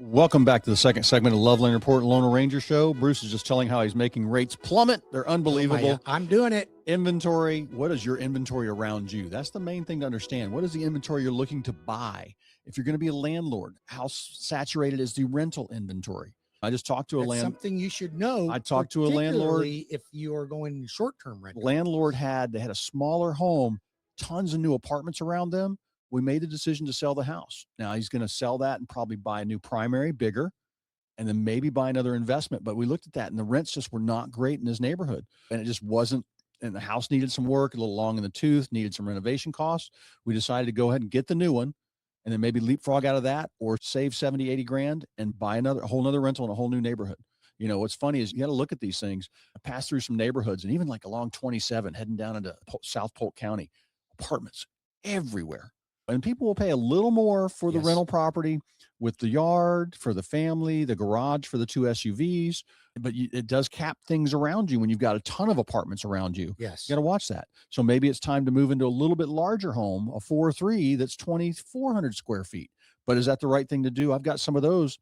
Welcome back to the second segment of Loveland Report Loan Ranger Show. Bruce is just telling how he's making rates plummet. They're unbelievable. I'm doing it. Inventory. What is your inventory around you? That's the main thing to understand. What is the inventory you're looking to buy? If you're going to be a landlord, how saturated is the rental inventory? I just talked to That's something you should know. I talked to a landlord. If you are going short-term rental. Landlord had a smaller home, tons of new apartments around them. We made the decision to sell the house. Now he's going to sell that and probably buy a new primary, bigger, and then maybe buy another investment. But we looked at that and the rents just were not great in his neighborhood. And it just wasn't, and the house needed some work, a little long in the tooth, needed some renovation costs. We decided to go ahead and get the new one and then maybe leapfrog out of that or save 70, 80 grand and buy a whole nother rental in a whole new neighborhood. You know, what's funny is you got to look at these things. I passed through some neighborhoods and even like along 27 heading down into South Polk County, apartments everywhere. And people will pay a little more for the rental property with the yard, for the family, the garage for the 2 SUVs. But it does cap things around you when you've got a ton of apartments around you. Yes. You got to watch that. So maybe it's time to move into a little bit larger home, a 4-3 that's 2,400 square feet. But is that the right thing to do? I've got some of those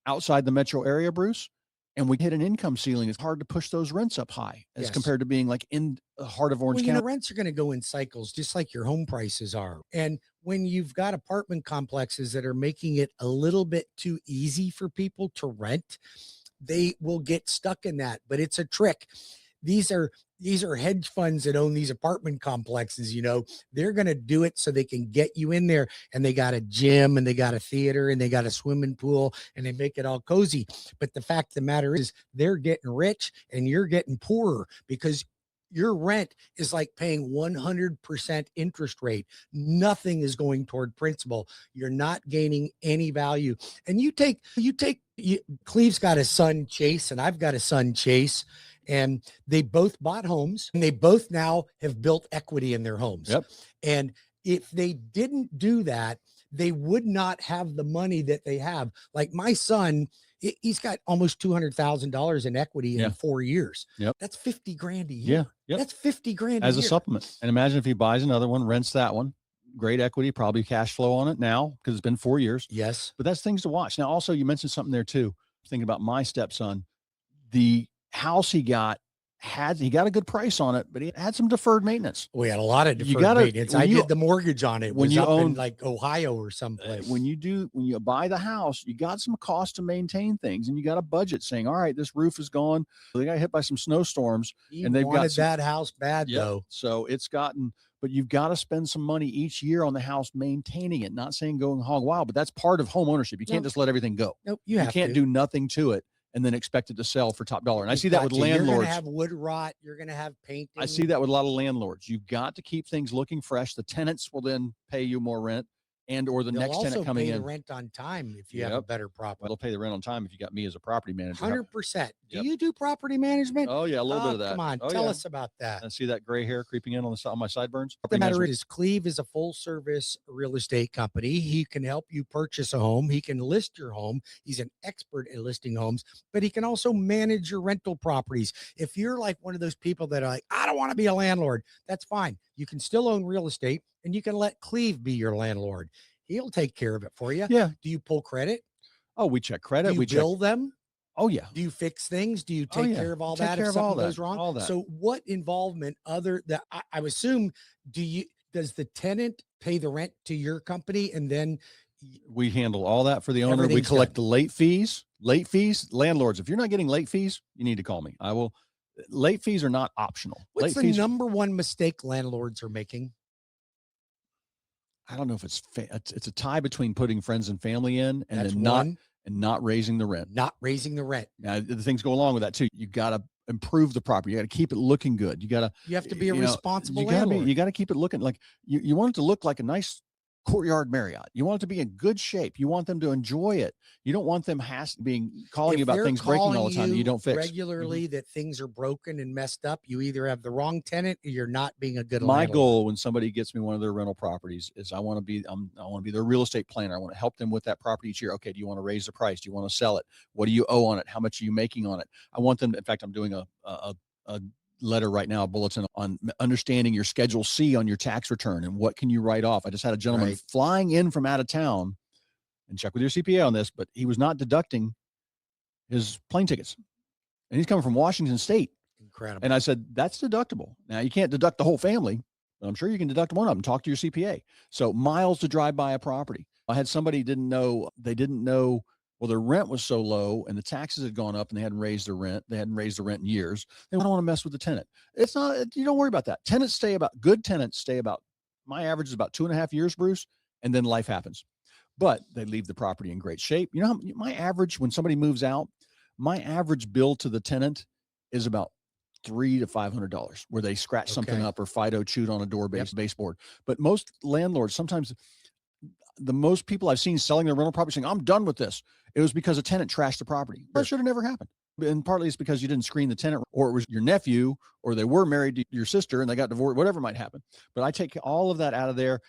outside the metro area, Bruce. And we hit an income ceiling. It's hard to push those rents up high as compared to being like in the heart of Orange County. Rents are going to go in cycles, just like your home prices are. And when you've got apartment complexes that are making it a little bit too easy for people to rent, they will get stuck in that. But it's a trick. These are hedge funds that own these apartment complexes. You know, they're going to do it so they can get you in there, and they got a gym and they got a theater and they got a swimming pool and they make it all cozy. But the fact of the matter is they're getting rich and you're getting poorer because your rent is like paying 100% interest rate. Nothing is going toward principal. You're not gaining any value. And Cleve's got a son, Chase, and I've got a son, Chase. And they both bought homes and they both now have built equity in their homes. Yep. And if they didn't do that, they would not have the money that they have. Like my son, he's got almost $200,000 in equity in 4 years. Yep. That's 50 grand a year. Yeah. That's 50 grand as a a year. supplement. And imagine if he buys another one, rents that one, great equity, probably cash flow on it now because it's been 4 years. Yes. But that's things to watch. Now, also you mentioned something there too. Thinking about my stepson, the house he got a good price on it, but he had some deferred maintenance. We had a lot of deferred maintenance. I did the mortgage on it. When you own in like Ohio or someplace. When you buy the house, you got some cost to maintain things, and you got a budget saying, all right, this roof is gone. They got hit by some snowstorms, and they've got that house bad though. So but you've got to spend some money each year on the house maintaining it. Not saying going hog wild, but that's part of home ownership. You can't just let everything go. Nope, you can't do nothing to it and then expect it to sell for top dollar. And I see that with landlords. You're going to have wood rot. You're going to have painting. I see that with a lot of landlords. You've got to keep things looking fresh. The tenants will then pay you more rent or the next tenant coming in. They'll also pay the rent on time if you have a better property. They'll pay the rent on time if you got me as a property manager. 100%. Do you do property management? Oh, yeah, a little bit of that. Come on, tell us about that. I see that gray hair creeping in on my sideburns. The matter is, Cleve is a full-service real estate company. He can help you purchase a home. He can list your home. He's an expert at listing homes, but he can also manage your rental properties. If you're like one of those people that are like, I don't want to be a landlord, that's fine. You can still own real estate, and you can let Cleve be your landlord. He'll take care of it for you. Yeah. Do you pull credit? Oh, we check credit. Do you bill them? Oh, yeah. Do you fix things? Do you take care of all that if something goes wrong? All that. So what involvement I assume, does the tenant pay the rent to your company and then we handle all that for the owner? We collect the late fees. Landlords, if you're not getting late fees, you need to call me. Late fees are not optional. What's the number one mistake landlords are making? I don't know if it's a tie between putting friends and family in and not raising the rent. Not raising the rent. Now, the things go along with that too. You got to improve the property. You got to keep it looking good. You have to be a responsible landlord. You got to keep it looking like you want it to look like a nice courtyard Marriott. You want it to be in good shape. You want them to enjoy it. You don't want them calling you about things breaking all the time that you don't fix regularly. That things are broken and messed up. You either have the wrong tenant or you're not being a good My landlord. goal when somebody gets me one of their rental properties is I want to be their real estate planner. I want to help them with that property each year. Okay, do you want to raise the price? Do you want to sell it? What do you owe on it? How much are you making on it? I want them. In fact, I'm doing a letter right now, a bulletin on understanding your Schedule C on your tax return and what can you write off. I just had a gentleman flying in from out of town and check with your CPA on this, but he was not deducting his plane tickets. And he's coming from Washington State. Incredible. And I said, that's deductible. Now, you can't deduct the whole family, but I'm sure you can deduct one of them. Talk to your CPA. So miles to drive by a property. I had somebody they didn't know, well, their rent was so low and the taxes had gone up and they hadn't raised their rent. They hadn't raised the rent in years. They don't want to mess with the tenant. It's not, you don't worry about that. Good tenants stay about, my average is about 2.5 years, Bruce, and then life happens. But they leave the property in great shape. You know, my average, when somebody moves out, my average bill to the tenant is about $300 to $500, where they scratch something up or Fido chewed on a door baseboard. But most landlords, sometimes the most people I've seen selling their rental property saying, I'm done with this, it was because a tenant trashed the property. That should have never happened. And partly it's because you didn't screen the tenant, or it was your nephew, or they were married to your sister and they got divorced, whatever might happen. But I take all of that out of there.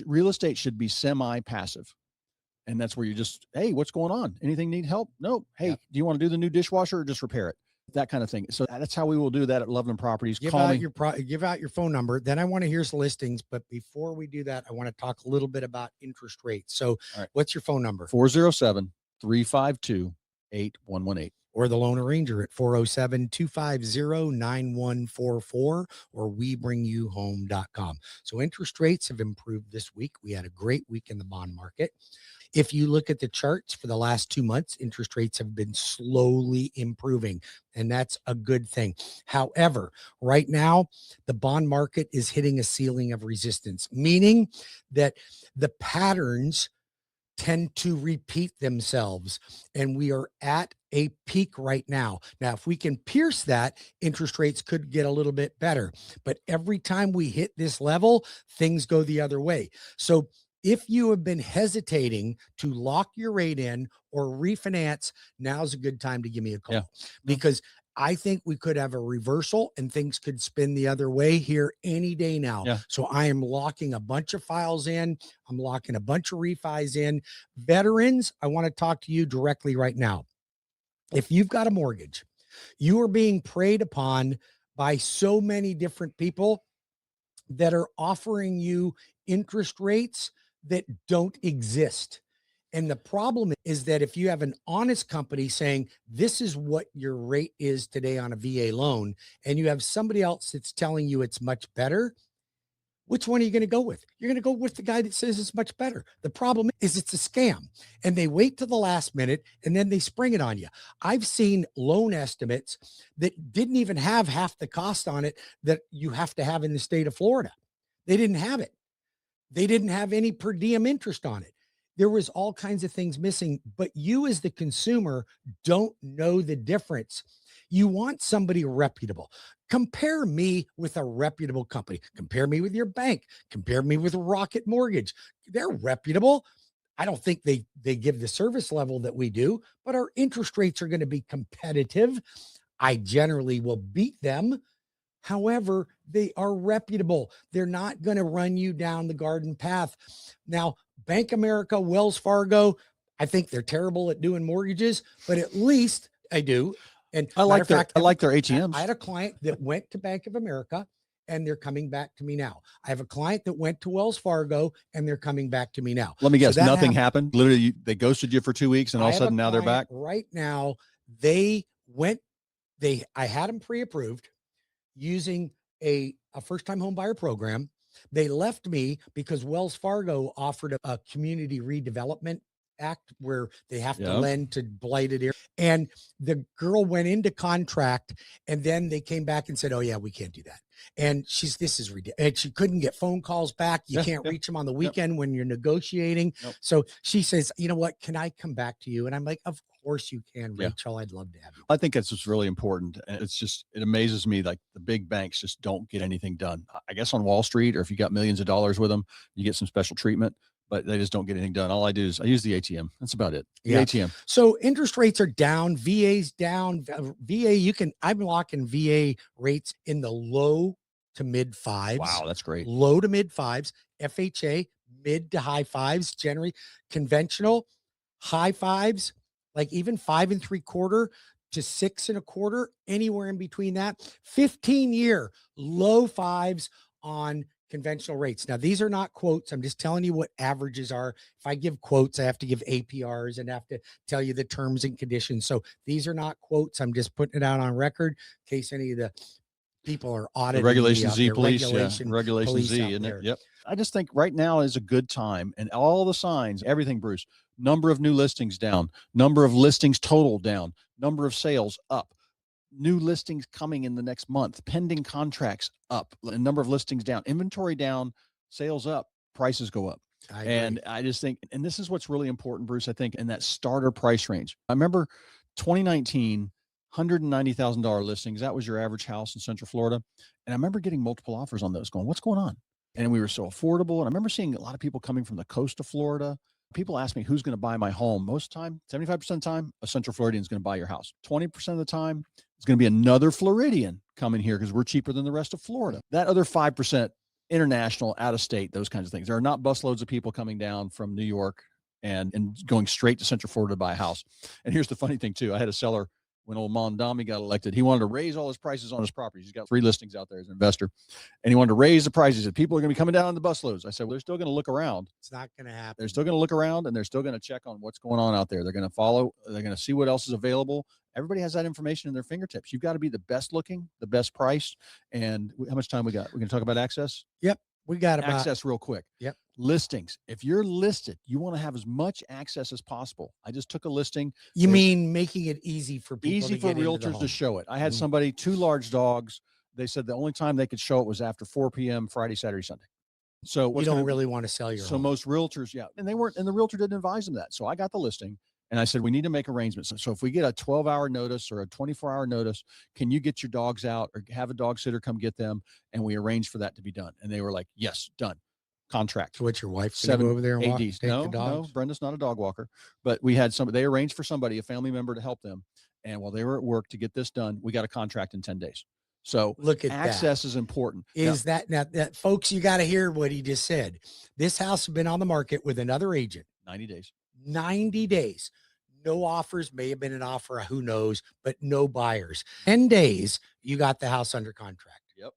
Real estate should be semi-passive. And that's where you just, hey, what's going on? Anything need help? No. Hey, do you want to do the new dishwasher or just repair it? That kind of thing. So that's how we will do that at Loveland Properties. Give out your phone number. Then I want to hear some listings. But before we do that, I want to talk a little bit about interest rates. So what's your phone number? 407-352-8118. Or the Loan Arranger at 407-250-9144 or webringyouhome.com. So interest rates have improved this week. We had a great week in the bond market. If you look at the charts for the last 2 months, interest rates have been slowly improving, and that's a good thing. However, right now, the bond market is hitting a ceiling of resistance, meaning that the patterns tend to repeat themselves, and we are at a peak right now. Now, if we can pierce that, interest rates could get a little bit better, but every time we hit this level, things go the other way. So if you have been hesitating to lock your rate in or refinance, now's a good time to give me a call, because I think we could have a reversal and things could spin the other way here any day now. So I am locking a bunch of files in. I'm locking a bunch of refis in. Veterans, I want to talk to you directly right now. If you've got a mortgage, you are being preyed upon by so many different people that are offering you interest rates that don't exist. And the problem is that if you have an honest company saying, this is what your rate is today on a VA loan, and you have somebody else that's telling you it's much better, which one are you going to go with? You're going to go with the guy that says it's much better. The problem is it's a scam, and they wait till the last minute and then they spring it on you. I've seen loan estimates that didn't even have half the cost on it that you have to have in the state of Florida. They didn't have it. They didn't have any per diem interest on it. There was all kinds of things missing, but you as the consumer don't know the difference. You want somebody reputable. Compare me with a reputable company. Compare me with your bank. Compare me with Rocket Mortgage. They're reputable. I don't think they give the service level that we do, but our interest rates are going to be competitive. I generally will beat them. However, they are reputable. They're not going to run you down the garden path. Now, Bank America, Wells Fargo, I think they're terrible at doing mortgages, but at least I do. And I like their ATMs. I had a client that went to Bank of America and they're coming back to me now. I have a client that went to Wells Fargo and they're coming back to me now. Let me guess, nothing happened. Literally, they ghosted you for 2 weeks and all of a sudden now they're back. Right now, I had them pre-approved using a first-time home buyer program. They left me because Wells Fargo offered a community redevelopment act where they have to lend to blighted areas. And the girl went into contract and then they came back and said, oh yeah, we can't do that. And this is ridiculous. And she couldn't get phone calls back. You can't reach them on the weekend when you're negotiating. So she says, you know what, can I come back to you? And I'm like, of course you can, Rachel. I'd love to have you. I think that's what's really important. And it amazes me, like the big banks just don't get anything done. I guess on Wall Street, or if you got millions of dollars with them, you get some special treatment, but they just don't get anything done. All I do is I use the ATM. That's about it. The ATM. So interest rates are down. VA's down. I'm locking VA rates in the low to mid fives. Wow, that's great. Low to mid fives. FHA, mid to high fives. Generally, conventional, high fives, like even 5 3/4 to 6 1/4, anywhere in between that. 15-year low fives on conventional rates. Now, these are not quotes. I'm just telling you what averages are. If I give quotes, I have to give APRs and have to tell you the terms and conditions. So these are not quotes. I'm just putting it out on record in case any of the people are The auditing Regulation me out Z there. police, Regulation Police Z, out isn't it? there. Yep. I just think right now is a good time, and all the signs, everything, Bruce. Number of new listings down, number of listings total down, number of sales up, new listings coming in the next month, pending contracts up, a number of listings down, inventory down, sales up, prices go up. And I just think, and this is what's really important, Bruce, I think, in that starter price range. I remember 2019, $190,000 listings. That was your average house in Central Florida. And I remember getting multiple offers on those going, what's going on? And we were so affordable. And I remember seeing a lot of people coming from the coast of Florida. People ask me, who's going to buy my home? Most of the time, 75% of the time, a Central Floridian is going to buy your house. 20% of the time, it's going to be another Floridian coming here because we're cheaper than the rest of Florida. That other 5%, international, out of state, those kinds of things. There are not busloads of people coming down from New York and going straight to Central Florida to buy a house. And here's the funny thing too. I had a seller when old Mondami got elected. He wanted to raise all his prices on his properties. He's got 3 listings out there as an investor. And he wanted to raise the prices. He said, people are going to be coming down on the busloads. I said, well, they're still going to look around. It's not going to happen. They're still going to look around, and they're still going to check on what's going on out there. They're going to follow. They're going to see what else is available. Everybody has that information in their fingertips. You've got to be the best looking, the best priced. And how much time we got? We're going to talk about access? Yep. We got about access real quick. Yep. Listings. If you're listed, you want to have as much access as possible. I just took a listing. You mean making it easy for people Easy to for get into the realtors home. to show it. I had somebody, 2 large dogs. They said the only time they could show it was after 4 p.m. Friday, Saturday, Sunday. So you don't really want to sell your home. most realtors, yeah, and they weren't, and the realtor didn't advise them that. So I got the listing, and I said, we need to make arrangements. So if we get a 12-hour notice or a 24-hour notice, can you get your dogs out or have a dog sitter come get them? And we arranged for that to be done. And they were like, yes, done. Contract. So what's your wife going to go over there and walk, take the dogs? No, Brenda's not a dog walker, but we had they arranged for somebody, a family member, to help them. And while they were at work to get this done, we got a contract in 10 days. So look at access is important. That folks, you got to hear what he just said. This house has been on the market with another agent 90 days. 90 days. No offers, may have been an offer, who knows, but no buyers. 10 days, you got the house under contract. Yep.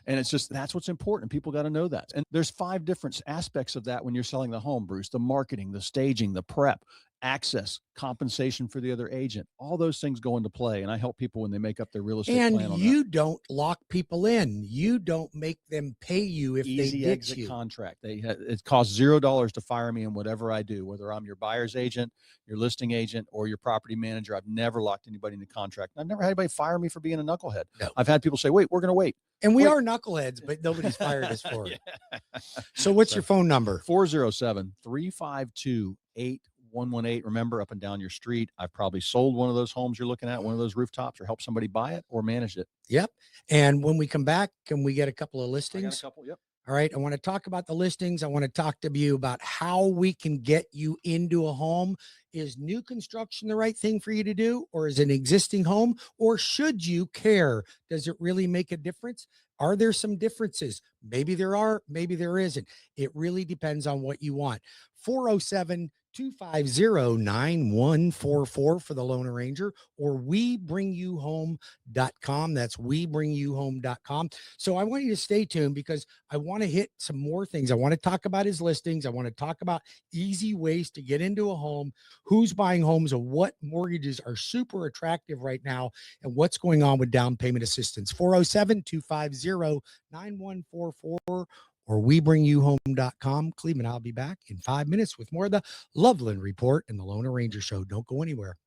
And it's just, that's what's important. People got to know that. And there's 5 different aspects of that when you're selling the home, Bruce: the marketing, the staging, the prep, access, compensation for the other agent. All those things go into play. And I help people when they make up their real estate plan on that. And you don't lock people in. You don't make them pay you if Easy they ditch exit you. contract. It costs $0 to fire me in whatever I do, whether I'm your buyer's agent, your listing agent, or your property manager. I've never locked anybody into contract. I've never had anybody fire me for being a knucklehead. No. I've had people say, wait, we're going to wait. And we are knuckleheads, but nobody's fired us for it. Yeah. So what's your phone number? 407-352-8118. Remember, up and down your street. I've probably sold one of those homes you're looking at, one of those rooftops, or helped somebody buy it or managed it. Yep. And when we come back, can we get a couple of I listings? got a couple, yep. All right. I want to talk about the listings. I want to talk to you about how we can get you into a home. Is new construction the right thing for you to do, or is an existing home, or should you care? Does it really make a difference? Are there some differences? Maybe there are, maybe there isn't. It really depends on what you want. 407-250-9144 for the Lone Ranger, or WeBringYouHome.com. That's WeBringYouHome.com. So I want you to stay tuned because I want to hit some more things. I want to talk about his listings. I want to talk about easy ways to get into a home, who's buying homes, and what mortgages are super attractive right now, and what's going on with down payment assistance. 407-250-9144. or WeBringYouHome.com. Cleve and I'll be back in 5 minutes with more of the Loveland Report and the Lone Ranger Show. Don't go anywhere.